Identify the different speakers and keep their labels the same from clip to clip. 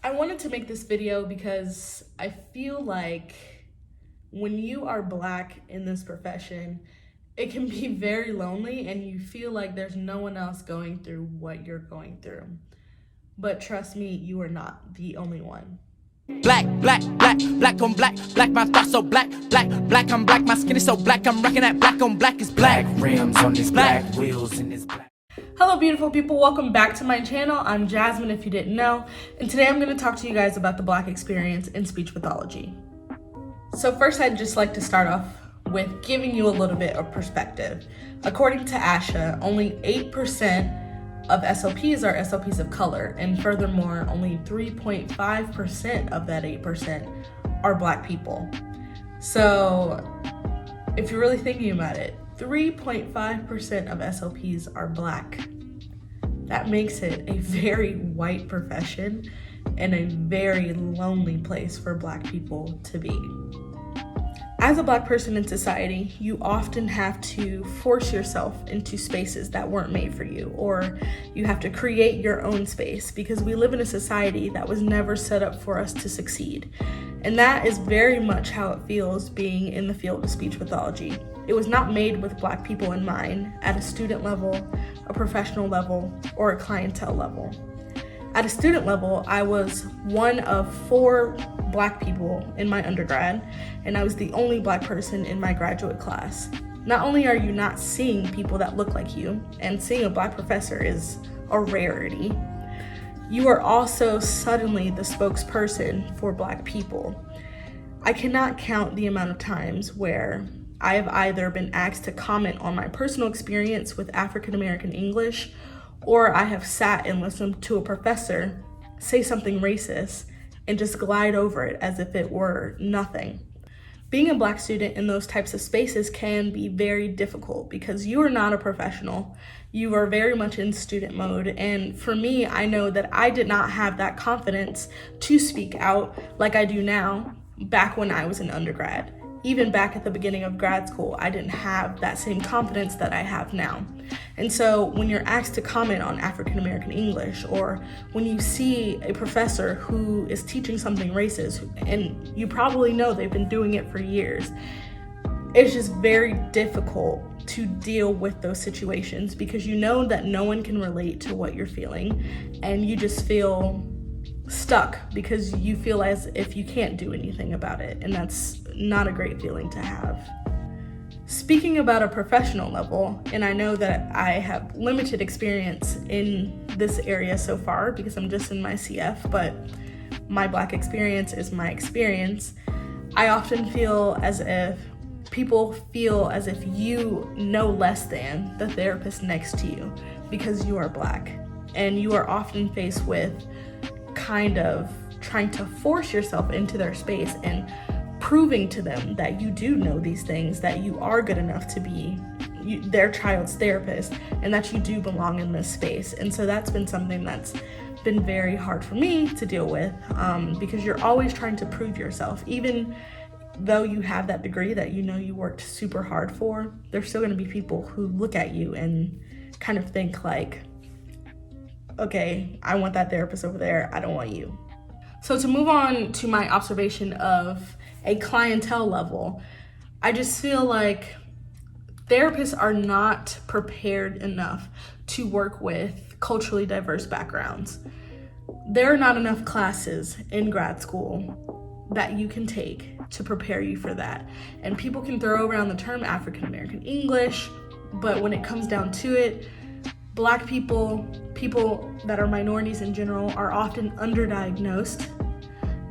Speaker 1: I wanted to make this video because I feel like when you are Black in this profession, it can be very lonely and you feel like there's no one else going through what you're going through. But trust me, you are not the only one.
Speaker 2: Black, black, black, black on black, black, my thoughts so black, black, black, I'm black, my skin is so black, I'm rocking that black on black is black.
Speaker 3: Rims on these black wheels in this black.
Speaker 1: Hello beautiful people, welcome back to my channel. I'm Jasmine if you didn't know, and today I'm going to talk to you guys about the Black experience in speech pathology. So first I'd just like to start off with giving you a little bit of perspective. According to ASHA, only 8% of SLPs are SLPs of color, and furthermore, only 3.5% of that 8% are Black people. So if you're really thinking about it, 3.5% of SLPs are Black. That makes it a very white profession and a very lonely place for Black people to be. As a Black person in society, you often have to force yourself into spaces that weren't made for you, or you have to create your own space because we live in a society that was never set up for us to succeed. And that is very much how it feels being in the field of speech pathology. It was not made with Black people in mind at a student level, a professional level, or a clientele level. At a student level, I was one of 4 Black people in my undergrad, and I was the only Black person in my graduate class. Not only are you not seeing people that look like you, and seeing a Black professor is a rarity, you are also suddenly the spokesperson for Black people. I cannot count the amount of times where I have either been asked to comment on my personal experience with African American English, or I have sat and listened to a professor say something racist and just glide over it as if it were nothing. Being a Black student in those types of spaces can be very difficult because you are not a professional. You are very much in student mode. And for me, I know that I did not have that confidence to speak out like I do now back when I was an undergrad. Even back at the beginning of grad school, I didn't have that same confidence that I have now. And so when you're asked to comment on African American English, or when you see a professor who is teaching something racist, and you probably know they've been doing it for years, it's just very difficult to deal with those situations because you know that no one can relate to what you're feeling, and you just feel stuck because you feel as if you can't do anything about it, and that's not a great feeling to have. Speaking about a professional level, and I know that I have limited experience in this area so far because I'm just in my CF, but my Black experience is my experience. I often feel as if people feel as if you know less than the therapist next to you because you are Black, and you are often faced with kind of trying to force yourself into their space and proving to them that you do know these things, that you are good enough to be their child's therapist, and that you do belong in this space. And so that's been something that's been very hard for me to deal with because you're always trying to prove yourself. Even though you have that degree that you know you worked super hard for, there's still going to be people who look at you and kind of think like, okay, I want that therapist over there, I don't want you. So to move on to my observation of a clientele level, I just feel like therapists are not prepared enough to work with culturally diverse backgrounds. There are not enough classes in grad school that you can take to prepare you for that. And people can throw around the term African American English, but when it comes down to it, Black people, people that are minorities in general, are often underdiagnosed,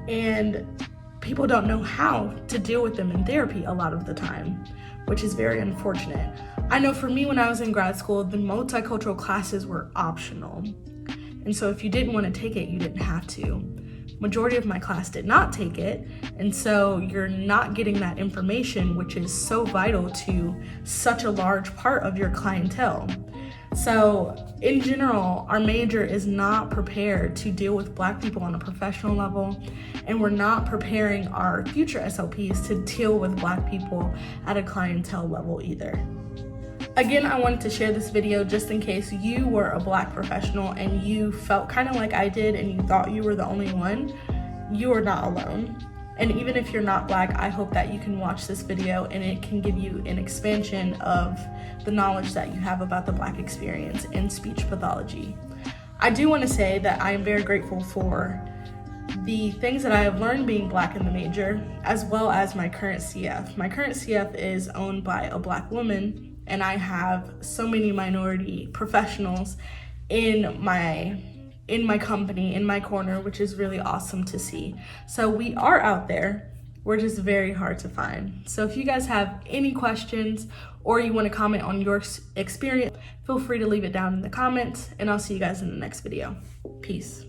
Speaker 1: and people don't know how to deal with them in therapy a lot of the time, which is very unfortunate. I know for me, when I was in grad school, the multicultural classes were optional. And so if you didn't want to take it, you didn't have to. Majority of my class did not take it, and so you're not getting that information, which is so vital to such a large part of your clientele. So in general, our major is not prepared to deal with Black people on a professional level, and we're not preparing our future SLPs to deal with Black people at a clientele level either. Again, I wanted to share this video just in case you were a Black professional and you felt kind of like I did and you thought you were the only one. You are not alone. And even if you're not Black, I hope that you can watch this video and it can give you an expansion of the knowledge that you have about the Black experience in speech pathology. I do want to say that I am very grateful for the things that I have learned being Black in the major, as well as my current CF. My current CF is owned by a Black woman, and I have so many minority professionals in my company, in my corner, which is really awesome to see. So we are out there. We're just very hard to find. So if you guys have any questions or you want to comment on your experience, feel free to leave it down in the comments, and I'll see you guys in the next video. Peace.